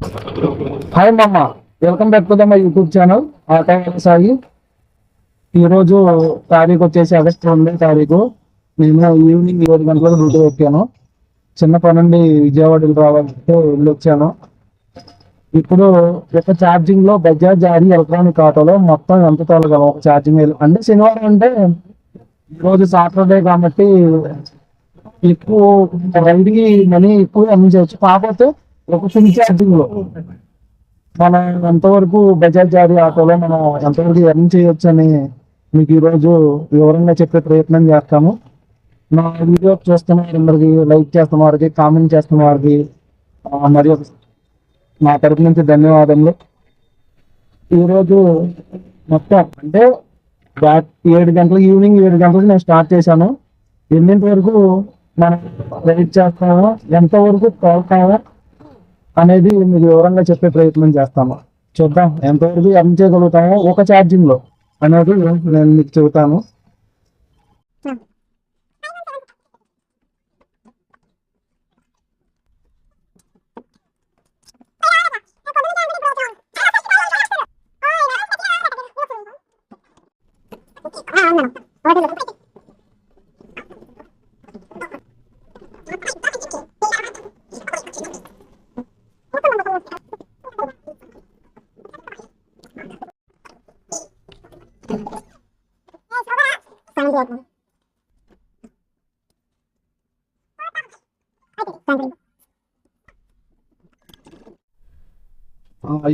Hi మామ, welcome back to the my YouTube channel auto సాగి. ఈరోజు తారీఖు వచ్చేసి ఆగస్టు 2వ తారీఖు. నేను ఈవినింగ్ 7 గంటలకు డ్యూటీ ఎక్కాను. చిన్న పని నుండి విజయవాడకి రావాలంటే వెళ్ళి వచ్చాను. ఇప్పుడు ఒక ఛార్జింగ్ లో బజాజ్ ఆడి ఎలక్ట్రానిక్ ఆటోలో మొత్తం ఎంత తోలగలం ఒక ఛార్జింగ్ అంటే శనివారం అంటే ఈరోజు సాటర్డే కాబట్టి ఎక్కువ రైడ్కి మనీ ఎక్కువ ఎర్న్ చేయొచ్చు. కాకపోతే ఒక ఫుల్ ఛార్జింగ్ లో మనం ఎంతవరకు బజాజ్ ఆడి ఆటోలో మనం ఎంతవరకు ఎర్న్ చేయొచ్చు అని మీకు ఈరోజు వివరంగా చెప్పే ప్రయత్నం చేస్తాము. నా వీడియో చూస్తున్న వారందరికి, లైక్ చేస్తున్న వారికి, కామెంట్ చేస్తున్న వారికి మరియు నా తరపు నుంచి ధన్యవాదములు. ఈరోజు మొత్తం అంటే 7 గంటలకు, ఈవినింగ్ 7 గంటలకు నేను స్టార్ట్ చేశాను. ఎన్నింటి వరకు మనం రైడ్ చేస్తామో, ఎంతవరకు తోలుతామో అనేది మీకు వివరంగా చెప్పే ప్రయత్నం చేస్తాము. చూద్దాం ఎంతవరకు ఎర్న్ చేయగలుగుతామో ఒక ఛార్జింగ్ లో అనేది నేను మీకు చెబుతాను.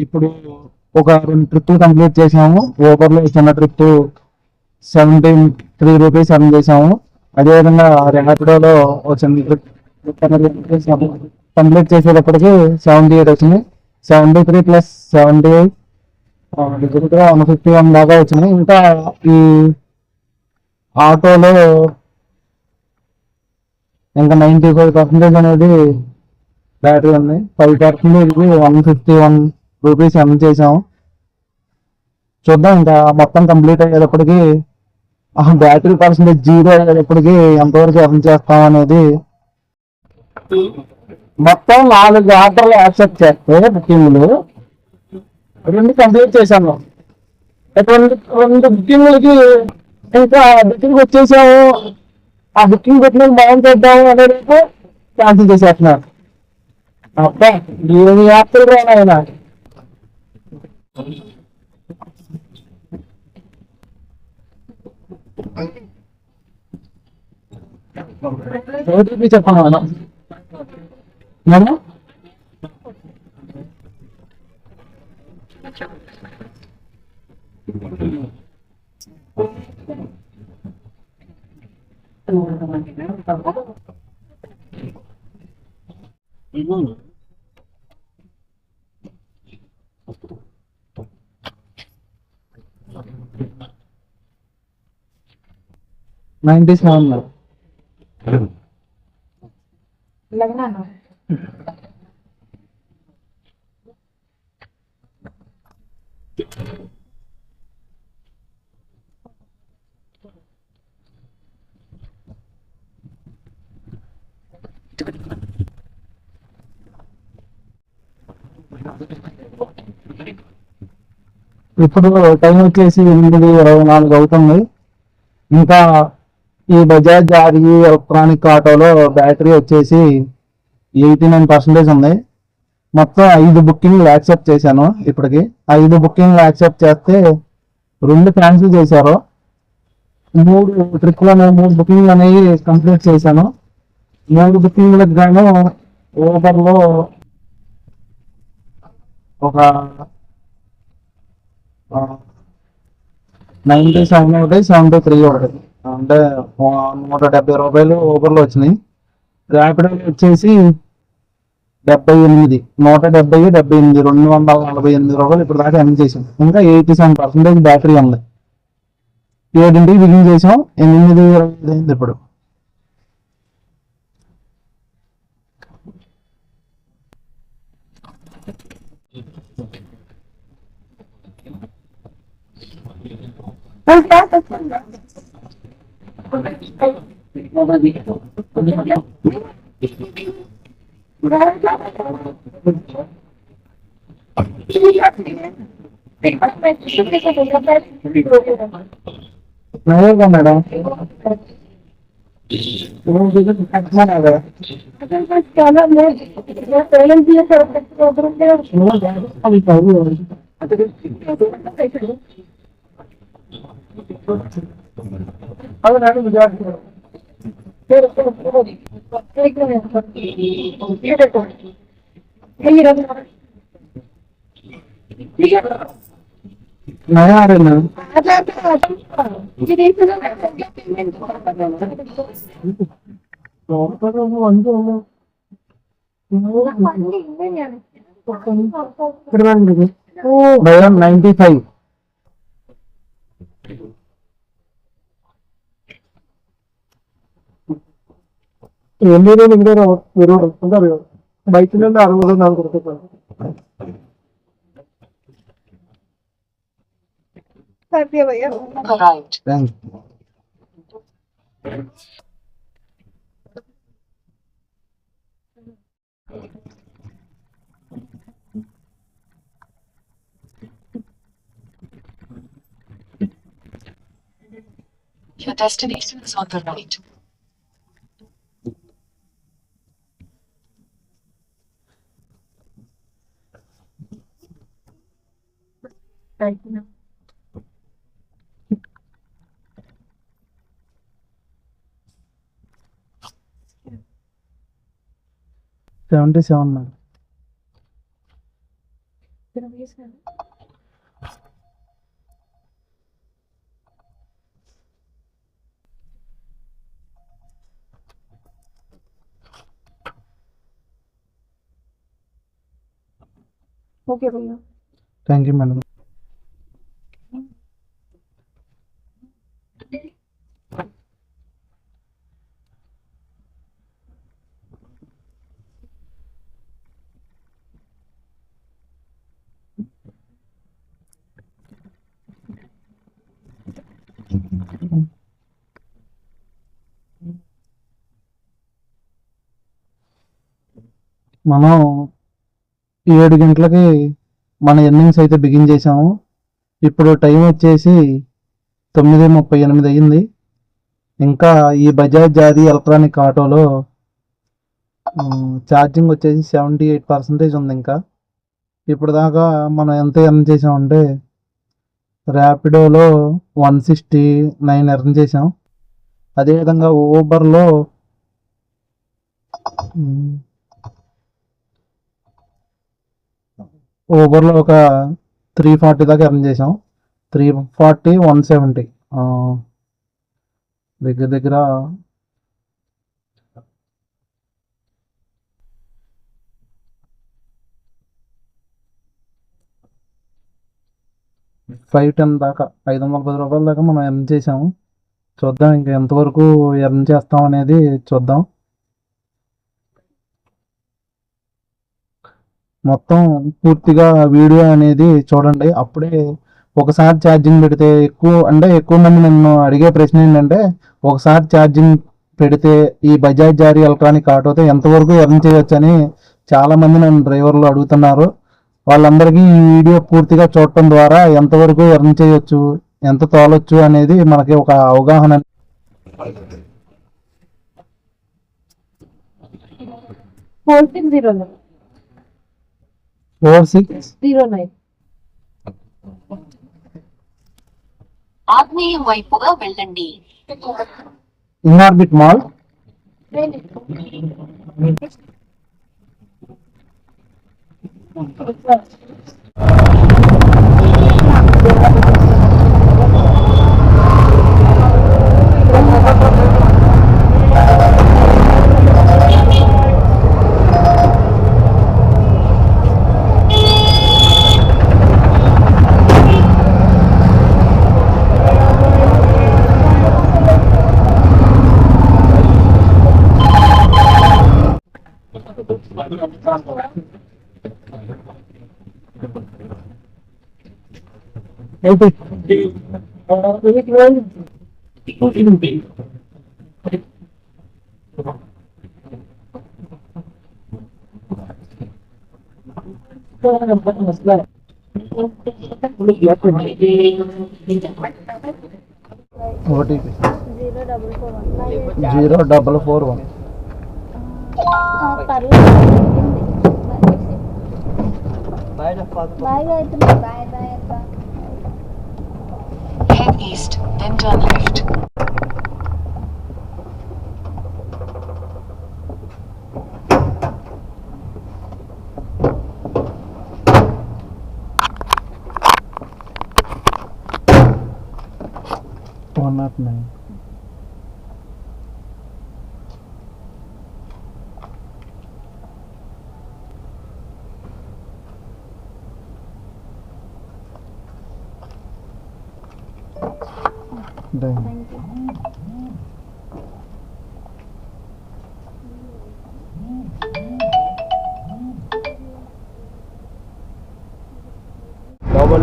ఇప్పుడు ఒక 2 ట్రిప్లు కంప్లీట్ చేసాము. ఓబర్ లో చిన్న ట్రిప్ 73 రూపీస్ ఎర్న్ చేసాము. అదేవిధంగా ర్యాపిడోలో ఒక చిన్న ట్రిప్ కంప్లీట్ చేసేటప్పటికి 78 వచ్చింది. 73 ప్లస్ 78 151 దాకా వచ్చినాయి. ఇంకా ఈ ఆటోలో ఇంకా 95% అనేది బ్యాటరీ ఉంది. 5% 151 రూపీస్ ఎర్న్ చేసాము. చూద్దాం ఇంకా మొత్తం కంప్లీట్ అయ్యేటప్పటికి బ్యాటరీ పర్సెంటేజ్ 0 అయ్యేటప్పటికి ఎంతవరకు ఎర్న్ చేస్తాం అనేది. మొత్తం 4 ఆర్డర్లు యాక్సెప్ట్ చేస్తే బుకింగ్లు 2 కంప్లీట్ చేశాను. 2 బుకింగ్లకి ఇంకా బుకింగ్ వచ్చేసాము. ఆ బుకింగ్ పెట్టిన బాగుంది చేద్దాము అనేది క్యాన్సిల్ చేసేస్తున్నారు. అబ్బా ఏమి యాప్లు రాయన ఓటీపీ చెప్పాను మేడం. మేడం 97 ఇప్పుడు టైం వచ్చేసి 8:24 అవుతుంది. ఇంకా ఈ బజాజ్ ఆర్ఈ ఎలక్ట్రానిక్ ఆటోలో బ్యాటరీ వచ్చేసి 89% ఉంది. మొత్తం 5 బుకింగ్లు యాక్సెప్ట్ చేశాను. ఇప్పటికి 5 బుకింగ్లు యాక్సెప్ట్ చేస్తే 2 క్యాన్సిల్ చేశారు. 3 ట్రిప్లు 3 బుకింగ్లు అనేవి కంప్లీట్ చేశాను. 3 బుకింగ్లకు గాను ఓబర్లో ఒక 97 ఒకటి, 73 ఒకటి, అంటే 170 రూపాయలు ఓబర్లో వచ్చినాయి. ర్యాపిడో వచ్చేసి 78, 170, 78, 248 రూపాయలు ఇప్పుడు దాకా ఎర్న్ చేసాం. ఇంకా 87% బ్యాటరీ ఉంది. 7ంటికి బిగిన్ చేసాం. 8:25 అయింది ఇప్పుడు. నవ్వుగా మేడం नया आ रहे ना भैया 95 ఎన్ని ఇంకా ఉంటారు బయట నుండి 64 కొడుకుంటారు Your destination is on the right. Right now. 77 madam Okay, भैया. థ్యాంక్ యూ మేడం మనం 7 గంటలకి మన ఎర్నింగ్స్ అయితే బిగిన్ చేసాము ఇప్పుడు టైం వచ్చేసి 9:38 అయ్యింది ఇంకా ఈ బజాజ్ జారీ ఎలక్ట్రానిక్ ఆటోలో ఛార్జింగ్ వచ్చేసి 78% ఉంది ఇంకా ఇప్పుడు దాకా మనం ఎంత ఎర్న్ చేసామంటే ర్యాపిడోలో 169 ఎర్న్ చేసాం అదేవిధంగా ఊబర్లో ఒక 340 దాకా ఎర్న్ చేసాం 340 170 దగ్గర దగ్గర 510 దాకా 510 రూపాయల దాకా మనం ఎర్న్ చేసాము చూద్దాం ఇంకా ఎంతవరకు ఎర్న్ చేస్తాం అనేది చూద్దాం మొత్తం పూర్తిగా వీడియో అనేది చూడండి అప్పుడే ఒకసారి ఛార్జింగ్ పెడితే ఎక్కువ మంది నన్ను అడిగే ప్రశ్న ఏంటంటే ఒకసారి ఛార్జింగ్ పెడితే ఈ బజాజ్ జారీ ఎలక్ట్రానిక్ ఆటోతో ఎంతవరకు ఎర్న్ చేయొచ్చు అని చాలా మంది నన్ను డ్రైవర్లు అడుగుతున్నారు వాళ్ళందరికీ ఈ వీడియో పూర్తిగా చూడటం ద్వారా ఎంతవరకు ఎర్న్ చేయొచ్చు ఎంత తోలొచ్చు అనేది మనకి ఒక అవగాహన 4609. 4609 ఆగ్నేయం వైపుగా వెళ్ళండి. Inorbit mall OTP 0441 0441. బాయ్ అవుతుంది బాయ్ బాయ్ అక్క Head east, then turn left. One not nine. Done. Thank you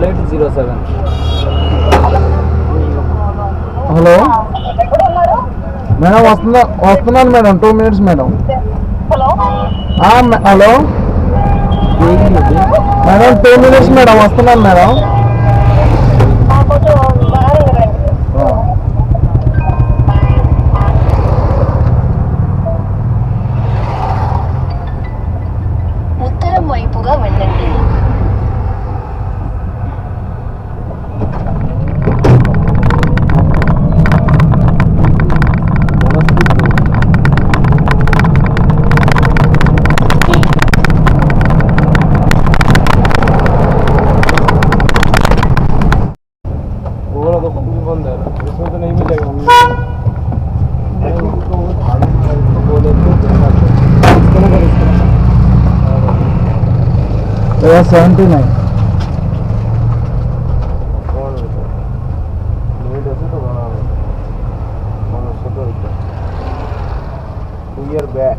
8807. Hello madam వస్తున్నాను madam 2 minutes madam. Hello madam 2 minutes madam వస్తున్నాను మేడం. ఉత్తరం వైపుగా వెళ్ళండి. वो तो कुछ भी बंद है ना, इसमें तो नहीं मिलेगा। बोले तो 79. कौन होता है? नीट ऐसे तो बना है। कौन उसको तो होता है? 2 year back.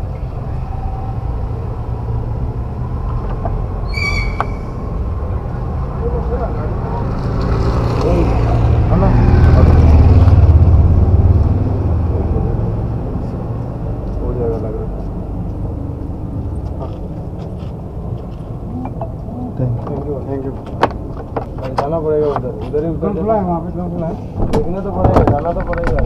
हो जाएगा लग रहा है। Thank you. भाई जाना पड़ेगा उधर ही उतर खुला है, वहाँ पे क्यों खुला है? देखना तो पड़ेगा, जाना तो पड़ेगा।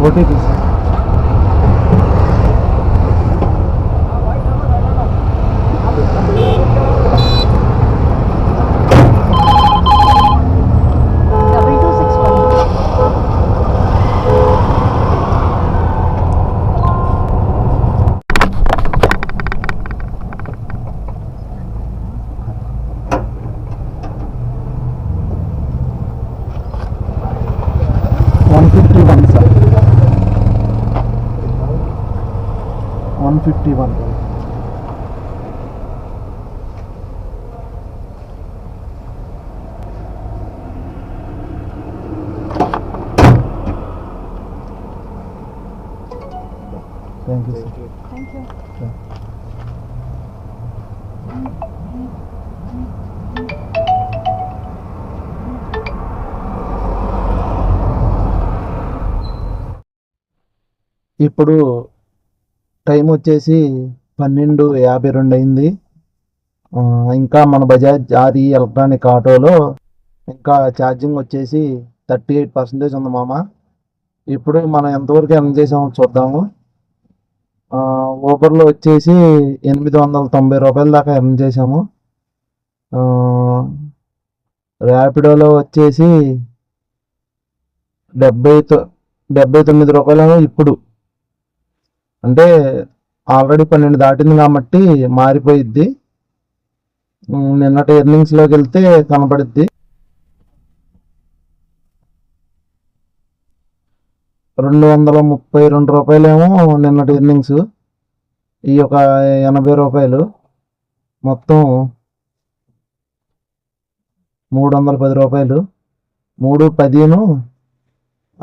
OTP double 261 151 sir 151. Thank you sir. Thank you ఇప్పుడు టైం వచ్చేసి 12:52 అయింది. ఇంకా మన బజాజ్ ఆర్ఈ ఎలక్ట్రానిక్ ఆటోలో ఇంకా ఛార్జింగ్ వచ్చేసి 38% ఉంది మామ. ఇప్పుడు మనం ఎంతవరకు ఎర్న్ చేసామో చూద్దాము. ఊబర్లో వచ్చేసి 890 రూపాయల దాకా ఎర్న్ చేసాము. ర్యాపిడోలో వచ్చేసి 79 రూపాయలు ఇప్పుడు. అంటే ఆల్రెడీ 12 దాటింది కాబట్టి మారిపోయిద్ది. నిన్నటి ఎర్నింగ్స్లోకి వెళ్తే కనపడిద్ది. 232 రూపాయలేమో నిన్నటి ఎర్నింగ్స్. ఈ ఒక 80 రూపాయలు మొత్తం 310 రూపాయలు. 310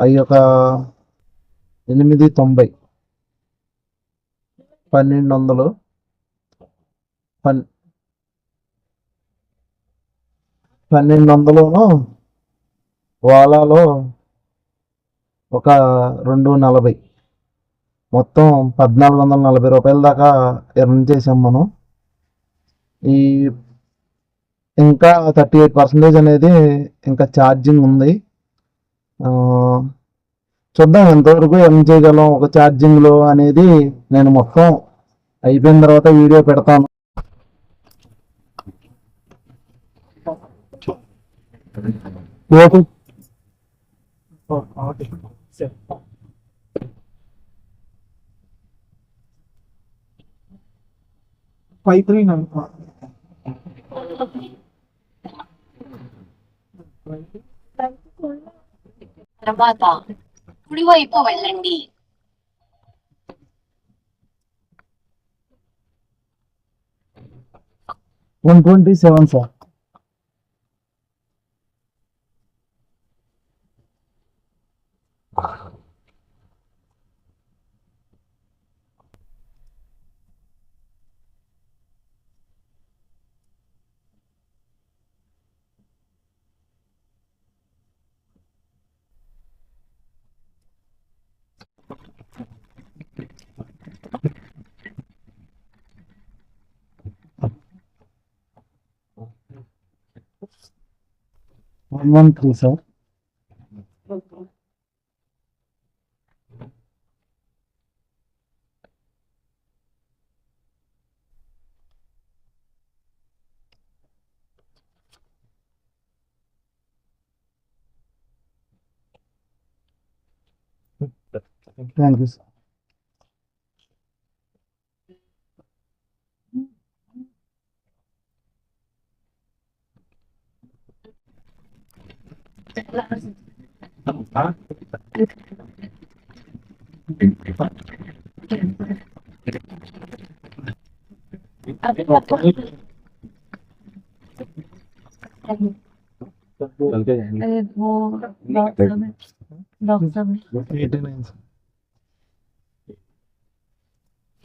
అవి ఒక 890 1200 1200 ఓలాలో ఒక 2:40 మొత్తం 1440 రూపాయల దాకా ఎర్న్ చేసాం మనం. ఈ ఇంకా 38% అనేది ఇంకా ఛార్జింగ్ ఉంది. ఆ, చూద్దాం ఎంతవరకు ఎర్న్ చేయగలం ఒక ఛార్జింగ్లో అనేది. నేను మొత్తం అయిపోయిన తర్వాత వీడియో పెడతాను. ఓకే 539. తర్వాత కుడివైపు వెళ్ళండి. 127 sir. One three sir. Thank you sir.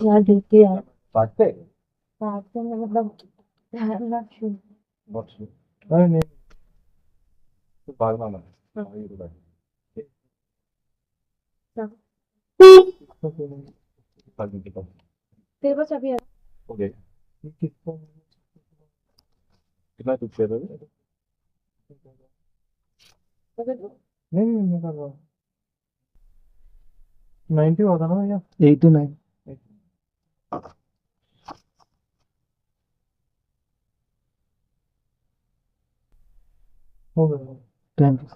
यार देखते यार పట్టే काटते हैं मतलब not sure. బాగా तेरे पास अभी है ओके कितना कुछ है नहीं कर रहा 90 होता ना भैया 89. हो गया Thank you.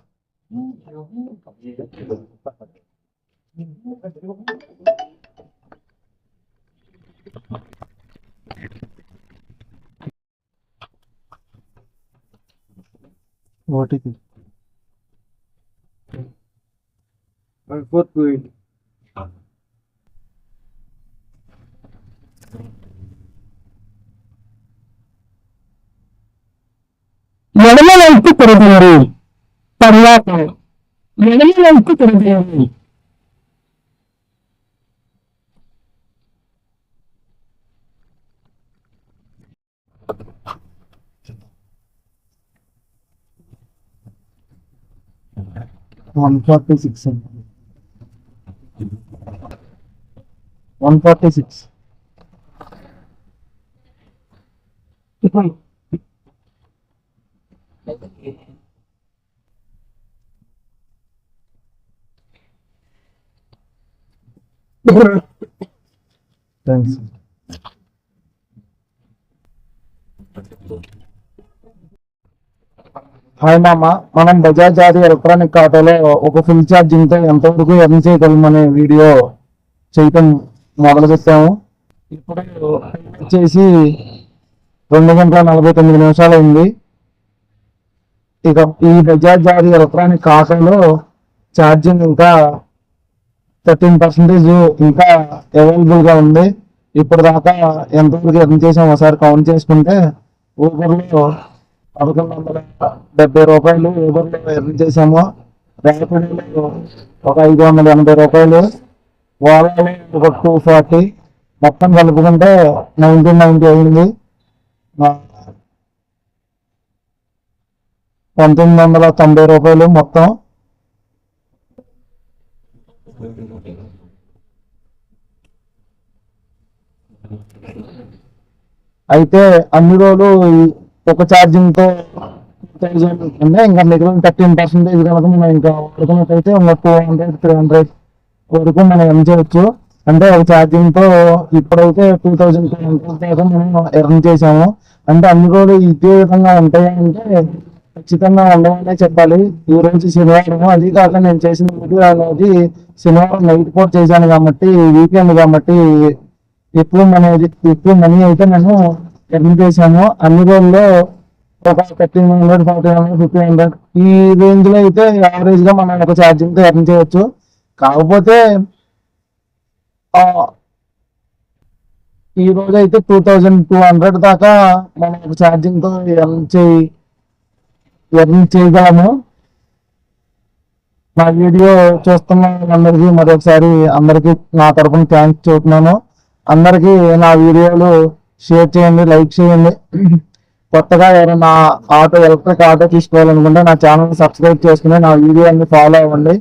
OTP. Fourth point ఎడమ వైపు తిరగండి. తర్వాత ఎడమ వైపు తిరగండి. One 46. 146. Thanks. హాయ్ మామ, మనం బజాజ్ ఆది ఎలక్ట్రానిక్ ఆటోలో ఒక ఫుల్ ఛార్జింగ్ తో ఎంతవరకు ఎర్న్ చేయగలమనే వీడియో చేయటం మొదలు పెట్టాము. ఇప్పుడు వచ్చేసి 2 గంటల 49 నిమిషాలు అయింది. ఇక ఈ బజాజ్ ఆది ఎలక్ట్రానిక్ ఆటోలో ఛార్జింగ్ ఇంకా 13% ఇంకా అవైలబుల్ గా ఉంది. ఇప్పుడు దాకా ఎంతవరకు ఎర్న్ చేసాం ఒకసారి కౌంట్ చేసుకుంటే ఊబర్లో 1170 రూపాయలు ఊబర్లో ఎర్న్ చేసాము. ర్యాపిడోలో ఒక 580 రూపాయలు, ఓలాలో ఒక 240, మొత్తం కలుపుకుంటే 1990 అయింది. 1990 రూపాయలు మొత్తం. అయితే అన్ని రోజులు ఒక ఛార్జింగ్ తో 2000 అంటే ఇంకా మిగిలిన 13% కనుక మనం ఇంకా వాడుకున్నట్టయితే ఇంకా 200-300 వరకు మనం ఎర్న్ చేయొచ్చు. అంటే ఒక ఛార్జింగ్ తో ఇప్పుడైతే 2200 దాకా మనం ఎర్న్ చేసాము. అంటే అన్ని రోజులు ఇదే విధంగా ఉంటాయి అంటే ఖచ్చితంగా ఉండవనే చెప్పాలి. ఈ రోజు శనివారం, అది కాక నేను చేసిన వీడియో అనేది శనివారం నైట్ పూట చేశాను కాబట్టి వీకెండ్ కాబట్టి ఎక్కువ మనీ అయితే నేను ఎర్న్ చేశాను. అన్ని రోజుల్లో ఒక 1300, 1400, 1500 ఈ రేంజ్ లో అయితే యావరేజ్ గా మనం ఒక ఛార్జింగ్ తో ఎర్న్ చేయొచ్చు. కాకపోతే ఈ రోజు అయితే 2200 దాకా మనం ఒక ఛార్జింగ్ తో ఎర్న్ చేయగలము. నా వీడియో చూస్తున్న వాళ్ళందరికీ మరొకసారి అందరికీ నా తరఫున థ్యాంక్స్ చెబుతున్నాను. అందరికీ నా వీడియోలు షేర్ చేయండి, లైక్ చేయండి. కొత్తగా ఎవరైనా ఎలక్ట్రిక్ ఆటో తీసుకోవాలనుకుంటే నా ఛానల్ సబ్స్క్రైబ్ చేసుకుని నా వీడియోని ఫాలో అవ్వండి.